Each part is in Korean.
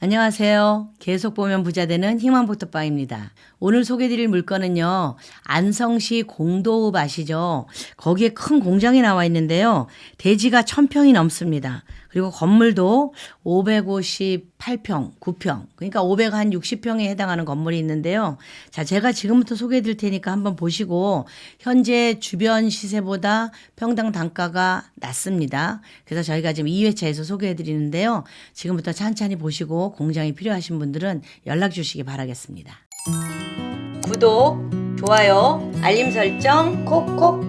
안녕하세요. 계속 보면 부자 되는 희망부터빵입니다. 오늘 소개드릴 물건은요. 안성시 공도읍 아시죠? 거기에 큰 공장이 나와 있는데요. 대지가 1000평이 넘습니다. 그리고 건물도 558평, 9평. 그러니까 560평에 해당하는 건물이 있는데요. 자, 제가 지금부터 소개해 드릴 테니까 한번 보시고 현재 주변 시세보다 평당 단가가 낮습니다. 그래서 저희가 지금 2회차에서 소개해 드리는데요. 지금부터 찬찬히 보시고 공장이 필요하신 분들은 연락 주시기 바라겠습니다. 구독, 좋아요, 알림 설정 콕콕.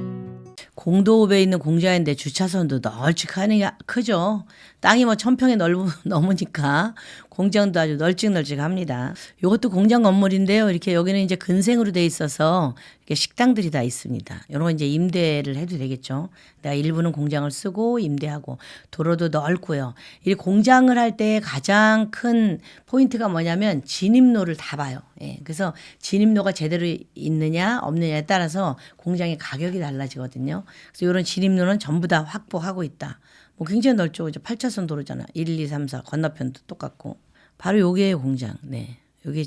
공도읍에 있는 공장인데 주차선도 널찍하니 크죠. 땅이 뭐 1000평에 넘으니까 공장도 아주 널찍널찍합니다. 이것도 공장 건물인데요. 이렇게 여기는 이제 근생으로 돼 있어서 이렇게 식당들이 다 있습니다. 이런 거 이제 임대를 해도 되겠죠. 내가 일부는 공장을 쓰고 임대하고 도로도 넓고요. 이 공장을 할 때 가장 큰 포인트가 뭐냐면 진입로를 다 봐요. 예, 그래서 진입로가 제대로 있느냐 없느냐에 따라서 공장의 가격이 달라지거든요. 그래서 이런 진입로는 전부 다 확보하고 있다. 뭐 굉장히 넓죠. 8차선 도로잖아. 1, 2, 3, 4 건너편도 똑같고. 바로 요게 공장. 네.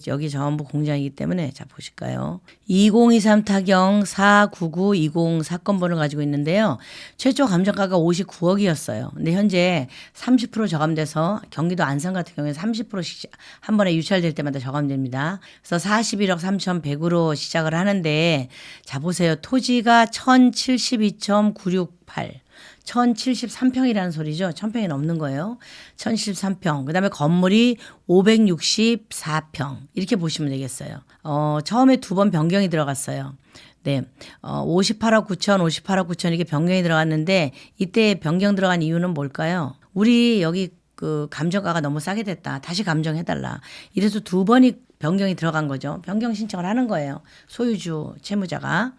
여기 전부 공장이기 때문에 자 보실까요? 2023 타경 49920 사건번을 가지고 있는데요. 최초 감정가가 59억이었어요. 근데 현재 30% 저감돼서 경기도 안산 같은 경우에 30%씩 한 번에 유찰될 때마다 저감됩니다. 그래서 41억 3,100으로 시작을 하는데 자 보세요. 토지가 1072.968 1073평이라는 소리죠. 1000평이 넘는 거예요. 1073평. 그다음에 건물이 564평. 이렇게 보시면 되겠어요. 처음에 2번 변경이 들어갔어요. 네. 58억 9천, 58억 9천 이게 변경이 들어갔는데 이때 변경 들어간 이유는 뭘까요? 우리 여기 그 감정가가 너무 싸게 됐다. 다시 감정해달라. 이래서 2번이 변경이 들어간 거죠. 변경 신청을 하는 거예요. 소유주 채무자가.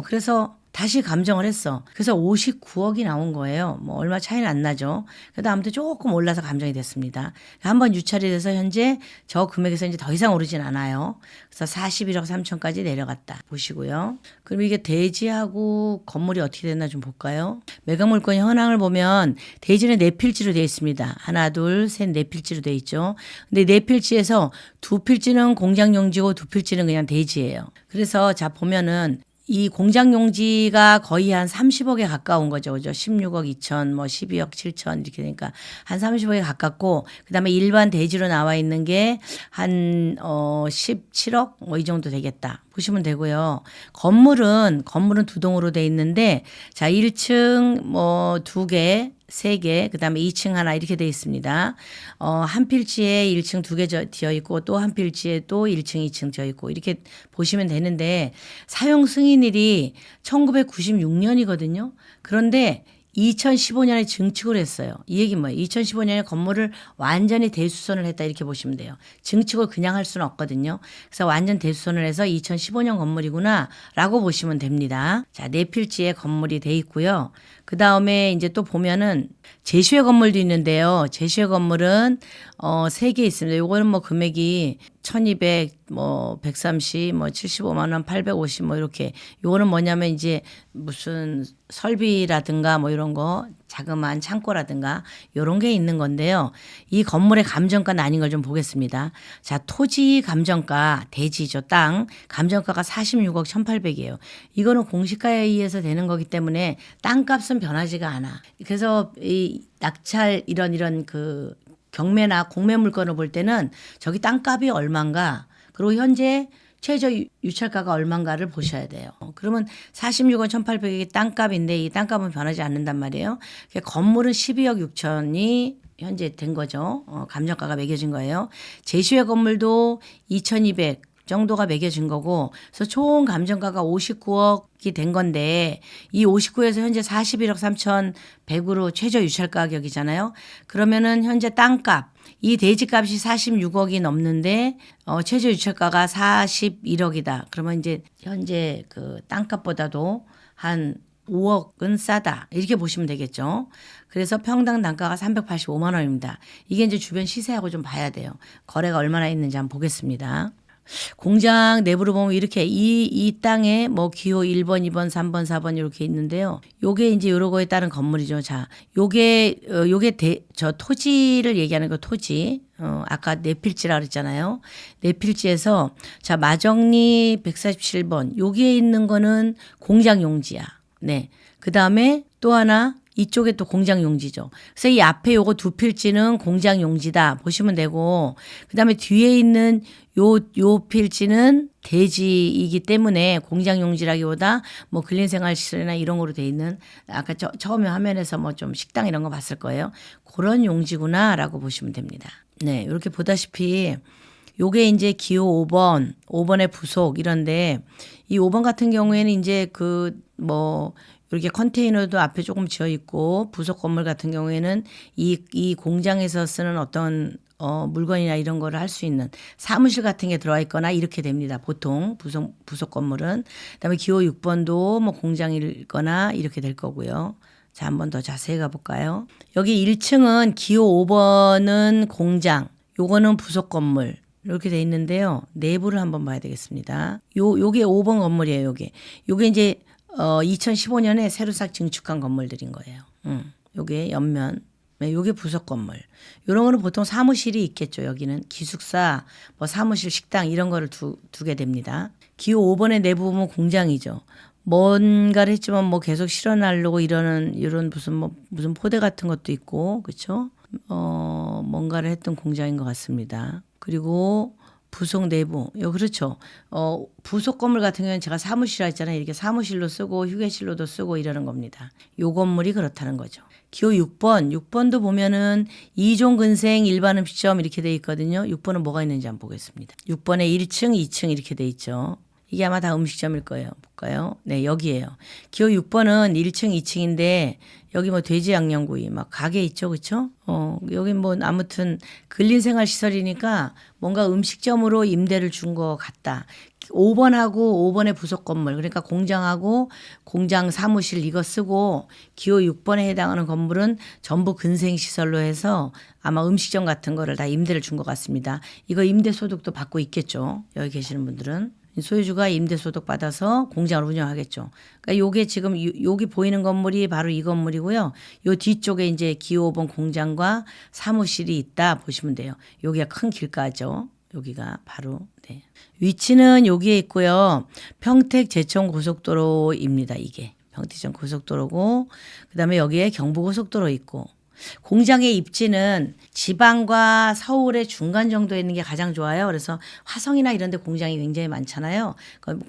그래서 다시 감정을 했어. 그래서 59억이 나온 거예요. 뭐 얼마 차이는 안 나죠. 그래도 아무튼 조금 올라서 감정이 됐습니다. 한번 유찰이 돼서 현재 저 금액에서 이제 더 이상 오르진 않아요. 그래서 41억 3천까지 내려갔다. 보시고요. 그럼 이게 대지하고 건물이 어떻게 됐나 좀 볼까요? 매각물건 현황을 보면 대지는 4필지로 되어 있습니다. 하나, 둘, 셋, 4필지로 되어 있죠. 근데 4필지에서 2필지는 공장용지고 2필지는 그냥 대지예요. 그래서 자 보면은 이 공장 용지가 거의 한 30억에 가까운 거죠. 그죠? 16억 2천, 뭐 12억 7천 이렇게 되니까 한 30억에 가깝고 그다음에 일반 대지로 나와 있는 게 한 17억 뭐 이 정도 되겠다. 보시면 되고요. 건물은 2동으로 돼 있는데 자 1층 뭐 2개 3개, 그 다음에 2층 하나 이렇게 돼 있습니다. 한 필지에 1층 2개 되어 있고 또 한 필지에 또 1층, 2층 되어 있고 이렇게 보시면 되는데 사용 승인일이 1996년이거든요. 그런데 2015년에 증축을 했어요. 이 얘기는 뭐예요? 2015년에 건물을 완전히 대수선을 했다 이렇게 보시면 돼요. 증축을 그냥 할 수는 없거든요. 그래서 완전 대수선을 해서 2015년 건물이구나 라고 보시면 됩니다. 자, 4필지에 건물이 돼 있고요. 그 다음에 이제 또 보면은 제시회 건물도 있는데요. 제시회 건물은 3개 있습니다. 요거는 뭐 금액이 1200, 뭐 130, 뭐 75만 원, 850 뭐 이렇게. 요거는 뭐냐면 이제 무슨 설비라든가 뭐 이런 거 자그마한 창고라든가 요런 게 있는 건데요. 이 건물의 감정가는 아닌 걸 좀 보겠습니다. 자, 토지 감정가, 대지죠. 땅 감정가가 46억 1,800이에요. 이거는 공시가에 의해서 되는 거기 때문에 땅값은 변하지가 않아. 그래서 이 낙찰 이런 그 경매나 공매 물건을 볼 때는 저기 땅값이 얼마인가 그리고 현재 최저 유찰가가 얼마인가를 보셔야 돼요. 그러면 46억 1,800이 땅값인데 이 땅값은 변하지 않는단 말이에요. 건물은 12억 6천이 현재 된 거죠. 감정가가 매겨진 거예요. 제시회 건물도 2,200 정도가 매겨진 거고 그래서 총 감정가가 59억이 된 건데 이 59에서 현재 41억 3,100으로 최저 유찰 가격이잖아요. 그러면은 현재 땅값 이 대지값이 46억이 넘는데 최저 유찰가가 41억이다. 그러면 이제 현재 그 땅값보다도 한 5억은 싸다. 이렇게 보시면 되겠죠. 그래서 평당 단가가 385만 원입니다. 이게 이제 주변 시세하고 좀 봐야 돼요. 거래가 얼마나 있는지 한번 보겠습니다. 공장 내부를 보면 이렇게 이 땅에 뭐 기호 1번, 2번, 3번, 4번 이렇게 있는데요. 요게 이제 요런 거에 따른 건물이죠. 자, 요게 저 토지를 얘기하는 거 토지. 아까 내필지라 그랬잖아요. 내필지에서 자, 마정리 147번. 여기에 있는 거는 공장 용지야. 네. 그다음에 또 하나 이쪽에 또 공장 용지죠. 그래서 이 앞에 요거 두 필지는 공장 용지다 보시면 되고, 그다음에 뒤에 있는 요 필지는 대지이기 때문에 공장 용지라기보다 뭐 근린생활시설이나 이런 거로 돼 있는, 아까 처음에 화면에서 뭐 좀 식당 이런 거 봤을 거예요. 그런 용지구나라고 보시면 됩니다. 네, 이렇게 보다시피 요게 이제 기호 5번의 부속 이런데, 이 5번 같은 경우에는 이제 뭐 이렇게 컨테이너도 앞에 조금 지어 있고, 부속 건물 같은 경우에는 이 공장에서 쓰는 어떤 물건이나 이런 거를 할 수 있는 사무실 같은 게 들어와 있거나 이렇게 됩니다. 보통 부속 건물은. 그다음에 기호 6번도 뭐 공장이거나 이렇게 될 거고요. 자, 한 번 더 자세히 가볼까요? 여기 1층은 기호 5번은 공장, 요거는 부속 건물. 이렇게 돼 있는데요. 내부를 한번 봐야 되겠습니다. 요게 5번 건물이에요, 요게 이제 2015년에 새로 싹 증축한 건물들인 거예요. 요게 옆면. 네, 요게 부속 건물. 요런 거는 보통 사무실이 있겠죠. 여기는 기숙사, 뭐 사무실, 식당 이런 거를 두게 됩니다. 기호 5번의 내부 보면 공장이죠. 뭔가를 했지만 뭐 계속 실어나르고 이런 무슨 포대 같은 것도 있고, 그렇죠? 뭔가를 했던 공장인 것 같습니다. 그리고 부속 내부, 그렇죠. 부속 건물 같은 경우는 제가 사무실 했잖아요. 이렇게 사무실로 쓰고 휴게실로도 쓰고 이러는 겁니다. 요 건물이 그렇다는 거죠. 기호 6번도 보면은 2종 근생 일반 음식점 이렇게 돼 있거든요. 6번은 뭐가 있는지 한번 보겠습니다. 6번에 1층, 2층 이렇게 돼 있죠. 이게 아마 다 음식점일 거예요. 볼까요? 네, 여기에요. 기호 6번은 1층, 2층인데 여기 뭐 돼지 양념구이 막 가게 있죠. 그렇죠? 여기 뭐 아무튼 근린생활시설이니까 뭔가 음식점으로 임대를 준 것 같다. 5번하고 5번의 부속 건물, 그러니까 공장하고 공장 사무실 이거 쓰고, 기호 6번에 해당하는 건물은 전부 근생시설로 해서 아마 음식점 같은 거를 다 임대를 준 것 같습니다. 이거 임대소득도 받고 있겠죠. 여기 계시는 분들은. 소유주가 임대소득 받아서 공장을 운영하겠죠. 그러니까 요게 지금 여기 보이는 건물이 바로 이 건물이고요. 요 뒤쪽에 이제 기호 5번 공장과 사무실이 있다 보시면 돼요. 여기가 큰 길가죠. 여기가 바로. 네. 위치는 여기에 있고요. 평택 제천 고속도로입니다. 이게 평택 고속도로고, 그다음에 여기에 경부고속도로 있고, 공장의 입지는 지방과 서울의 중간 정도에 있는 게 가장 좋아요. 그래서 화성이나 이런 데 공장이 굉장히 많잖아요.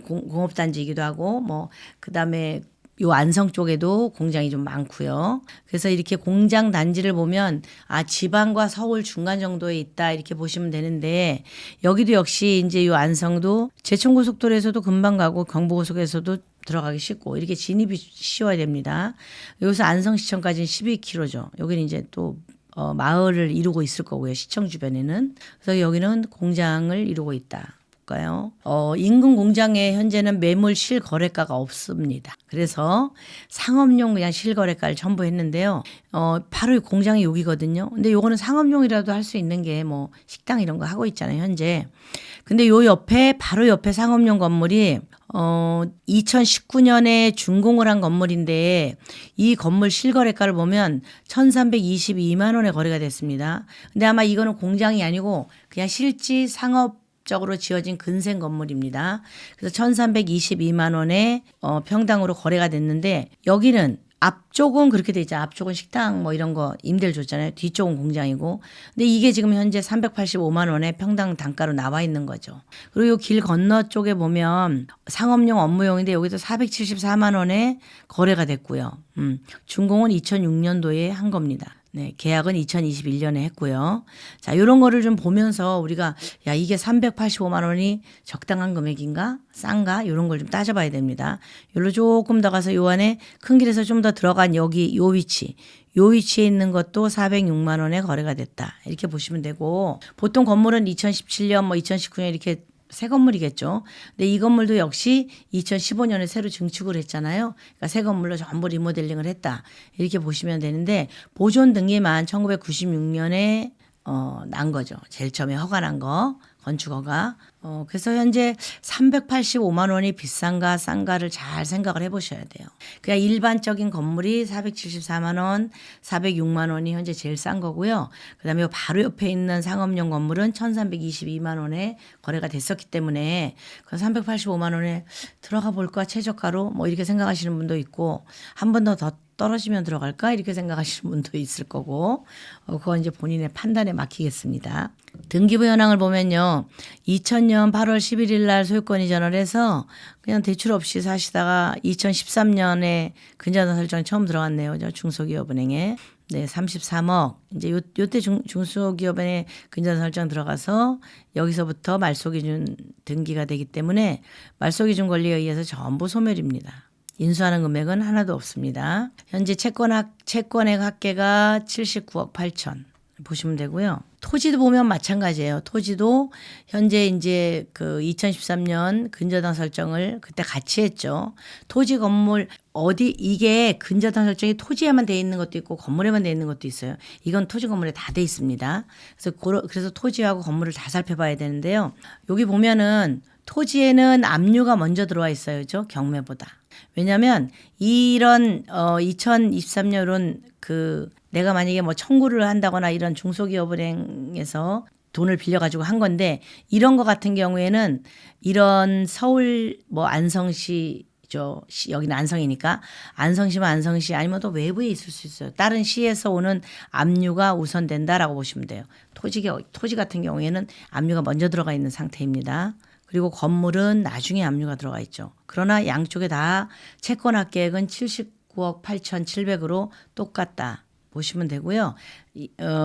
공업단지이기도 하고, 뭐 그다음에 요 안성 쪽에도 공장이 좀 많고요. 그래서 이렇게 공장 단지를 보면 지방과 서울 중간 정도에 있다 이렇게 보시면 되는데, 여기도 역시 이제 요 안성도 제천고속도로에서도 금방 가고 경부고속에서도 들어가기 쉽고 이렇게 진입이 쉬워야 됩니다. 여기서 안성시청까지는 12km죠. 여기는 이제 또 마을을 이루고 있을 거고요. 시청 주변에는. 그래서 여기는 공장을 이루고 있다. 볼까요? 인근 공장에 현재는 매물 실거래가가 없습니다. 그래서 상업용 그냥 실거래가를 첨부했는데요. 바로 공장이 여기거든요. 근데 요거는 상업용이라도 할 수 있는 게 뭐 식당 이런 거 하고 있잖아요, 현재. 근데 요 옆에 바로 옆에 상업용 건물이 2019년에 준공을 한 건물인데, 이 건물 실거래가를 보면 1,322만 원에 거래가 됐습니다. 근데 아마 이거는 공장이 아니고 그냥 실지 상업적으로 지어진 근생 건물입니다. 그래서 1,322만 원에 평당으로 거래가 됐는데, 여기는 앞쪽은 그렇게 돼 있죠. 앞쪽은 식당 뭐 이런 거 임대를 줬잖아요. 뒤쪽은 공장이고. 근데 이게 지금 현재 385만 원에 평당 단가로 나와 있는 거죠. 그리고 길 건너 쪽에 보면 상업용 업무용인데 여기도 474만 원에 거래가 됐고요. 준공은 2006년도에 한 겁니다. 네, 계약은 2021년에 했고요. 자, 이런 거를 좀 보면서 우리가 이게 385만 원이 적당한 금액인가? 싼가? 이런 걸 좀 따져봐야 됩니다. 여기로 조금 더 가서 요 안에 큰 길에서 좀 더 들어간 여기 요 위치에 있는 것도 406만 원에 거래가 됐다. 이렇게 보시면 되고, 보통 건물은 2017년 뭐 2019년 이렇게 새 건물이겠죠. 근데 이 건물도 역시 2015년에 새로 증축을 했잖아요. 그러니까 새 건물로 전부 리모델링을 했다. 이렇게 보시면 되는데, 보존 등기만 1996년에 난 거죠. 제일 처음에 허가 난 거, 건축 허가. 그래서 현재 385만 원이 비싼가 싼가를 잘 생각을 해보셔야 돼요. 그냥 일반적인 건물이 474만 원, 406만 원이 현재 제일 싼 거고요. 그다음에 바로 옆에 있는 상업용 건물은 1,322만 원에 거래가 됐었기 때문에 그 385만 원에 들어가 볼까 최저가로 뭐 이렇게 생각하시는 분도 있고 한 번 더 떨어지면 들어갈까 이렇게 생각하시는 분도 있을 거고 그건 이제 본인의 판단에 맡기겠습니다. 등기부 현황을 보면요. 2000년 8월 11일 날 소유권 이전을 해서 그냥 대출 없이 사시다가 2013년에 근저당 설정이 처음 들어갔네요. 중소기업은행에. 네, 33억. 이제 요때 중소기업은행에 근저당 설정 들어가서 여기서부터 말소기준 등기가 되기 때문에 말소기준 권리에 의해서 전부 소멸입니다. 인수하는 금액은 하나도 없습니다. 현재 채권액 합계가 79억 8천 보시면 되고요. 토지도 보면 마찬가지예요. 토지도 현재 이제 그 2013년 근저당 설정을 그때 같이 했죠. 토지 건물 어디 이게 근저당 설정이 토지에만 돼 있는 것도 있고 건물에만 돼 있는 것도 있어요. 이건 토지 건물에 다 돼 있습니다. 그래서 토지하고 건물을 다 살펴봐야 되는데요. 여기 보면은 토지에는 압류가 먼저 들어와 있어요. 그죠? 경매보다. 왜냐하면 이런 2023년은 내가 만약에 뭐 청구를 한다거나 이런 중소기업은행에서 돈을 빌려가지고 한 건데 이런 거 같은 경우에는 이런 서울 뭐 안성시죠. 여기는 안성이니까 안성시면 안성시 아니면 또 외부에 있을 수 있어요. 다른 시에서 오는 압류가 우선된다라고 보시면 돼요. 토지 같은 경우에는 압류가 먼저 들어가 있는 상태입니다. 그리고 건물은 나중에 압류가 들어가 있죠. 그러나 양쪽에 다 채권 합계액은 79억 8,700으로 똑같다 보시면 되고요.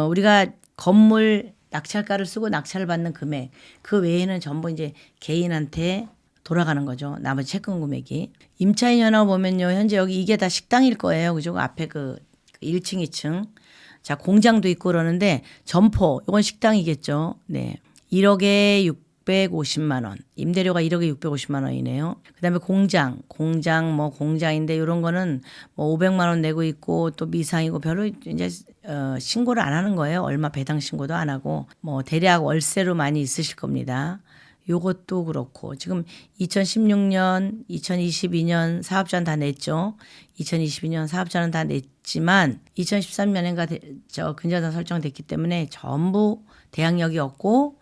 우리가 건물 낙찰가를 쓰고 낙찰을 받는 금액 그 외에는 전부 이제 개인한테 돌아가는 거죠. 나머지 채권 금액이. 임차인 현황 보면요. 현재 여기 이게 다 식당일 거예요. 그죠? 앞에 그 1층, 2층. 자, 공장도 있고 그러는데 점포 이건 식당이겠죠. 네. 1억에 650만 원. 임대료가 1억에 650만 원이네요. 그다음에 공장인데 이런 거는 뭐 500만 원 내고 있고 또 미상이고 별로 이제 신고를 안 하는 거예요. 얼마 배당 신고도 안 하고 뭐 대략 월세로 많이 있으실 겁니다. 요것도 그렇고 지금 2016년, 2022년 사업자는 다 냈죠. 2022년 사업자는 다 냈지만 2013년인가 근저당 설정됐기 때문에 전부 대항력이 없고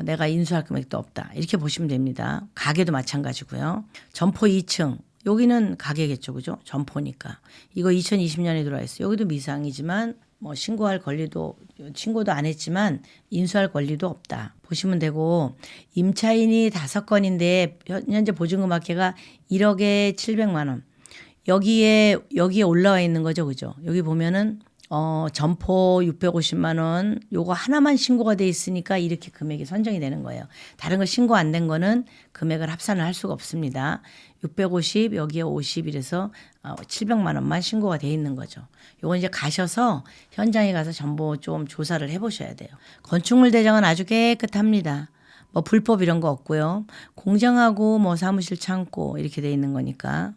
내가 인수할 금액도 없다. 이렇게 보시면 됩니다. 가게도 마찬가지고요. 점포 2층. 여기는 가게겠죠. 그죠? 점포니까. 이거 2020년에 들어와 있어요. 여기도 미상이지만 뭐 신고도 안 했지만 인수할 권리도 없다. 보시면 되고 임차인이 5건인데 현재 보증금 합계가 1억에 700만 원. 여기에 올라와 있는 거죠. 그죠? 여기 보면은 점포 650만 원 요거 하나만 신고가 돼 있으니까 이렇게 금액이 선정이 되는 거예요. 다른 거 신고 안 된 거는 금액을 합산을 할 수가 없습니다. 650 여기에 50 이래서 700만 원만 신고가 돼 있는 거죠. 요건 이제 가셔서 현장에 가서 전부 좀 조사를 해보셔야 돼요. 건축물 대장은 아주 깨끗합니다. 뭐 불법 이런 거 없고요. 공장하고 뭐 사무실 창고 이렇게 돼 있는 거니까.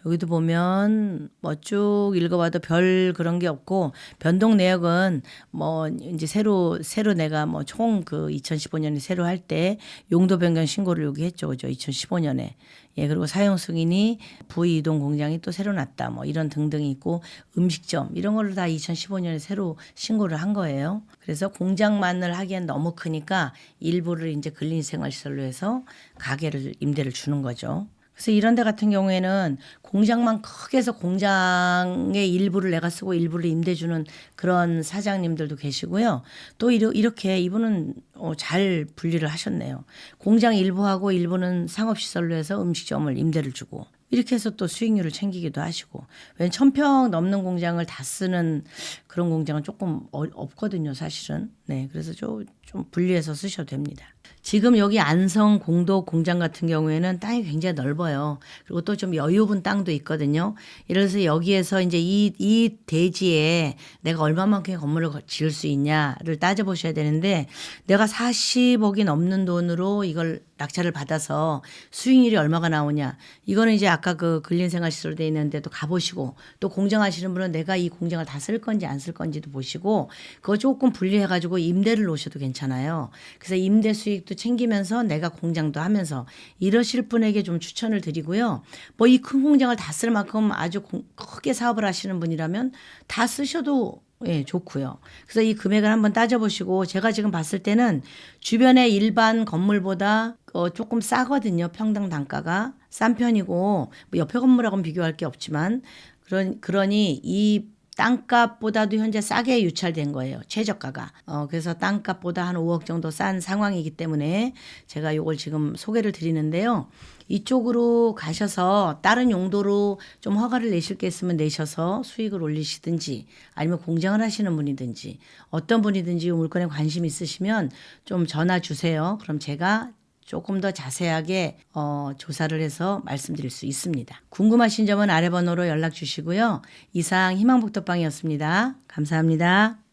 여기도 보면 뭐 쭉 읽어봐도 별 그런 게 없고 변동 내역은 뭐 이제 새로 내가 뭐 총 그 2015년에 새로 할 때 용도 변경 신고를 여기 했죠. 그죠? 2015년에. 예, 그리고 사용 승인이 부의 이동 공장이 또 새로 났다. 뭐 이런 등등이 있고 음식점 이런 걸로 다 2015년에 새로 신고를 한 거예요. 그래서 공장만을 하기엔 너무 크니까 일부를 이제 근린생활시설로 해서 가게를 임대를 주는 거죠. 그래서 이런 데 같은 경우에는 공장만 크게 해서 공장의 일부를 내가 쓰고 일부를 임대 주는 그런 사장님들도 계시고요. 또 이렇게 이분은 잘 분리를 하셨네요. 공장 일부하고 일부는 상업시설로 해서 음식점을 임대를 주고 이렇게 해서 또 수익률을 챙기기도 하시고. 왜냐면 1,000평 넘는 공장을 다 쓰는 그런 공장은 조금 없거든요, 사실은. 네, 그래서 좀 분리해서 쓰셔도 됩니다. 지금 여기 안성 공도 공장 같은 경우에는 땅이 굉장히 넓어요. 그리고 또 좀 여유분 땅도 있거든요. 이래서 여기에서 이제 이 대지에 내가 얼마만큼의 건물을 지을 수 있냐를 따져보셔야 되는데 내가 40억이 넘는 돈으로 이걸 낙찰을 받아서 수익률이 얼마가 나오냐. 이거는 이제 아까 그 근린생활시설로 돼 있는데도 가보시고 또 공장 하시는 분은 내가 이 공장을 다 쓸 건지 안 쓸 건지도 보시고 그거 조금 분리해가지고 그리고 임대를 놓으셔도 괜찮아요. 그래서 임대 수익도 챙기면서 내가 공장도 하면서 이러실 분에게 좀 추천을 드리고요. 뭐 이 큰 공장을 다 쓸 만큼 아주 크게 사업을 하시는 분이라면 다 쓰셔도 예, 좋고요. 그래서 이 금액을 한번 따져보시고 제가 지금 봤을 때는 주변의 일반 건물보다 조금 싸거든요. 평당 단가가 싼 편이고 뭐 옆에 건물하고는 비교할 게 없지만 그러니 이 땅값보다도 현재 싸게 유찰된 거예요. 최저가가. 그래서 땅값보다 한 5억 정도 싼 상황이기 때문에 제가 이걸 지금 소개를 드리는데요. 이쪽으로 가셔서 다른 용도로 좀 허가를 내실 게 있으면 내셔서 수익을 올리시든지 아니면 공장을 하시는 분이든지 어떤 분이든지 이 물건에 관심 있으시면 좀 전화 주세요. 그럼 제가 조금 더 자세하게 조사를 해서 말씀드릴 수 있습니다. 궁금하신 점은 아래 번호로 연락 주시고요. 이상 희망복덕방이었습니다. 감사합니다.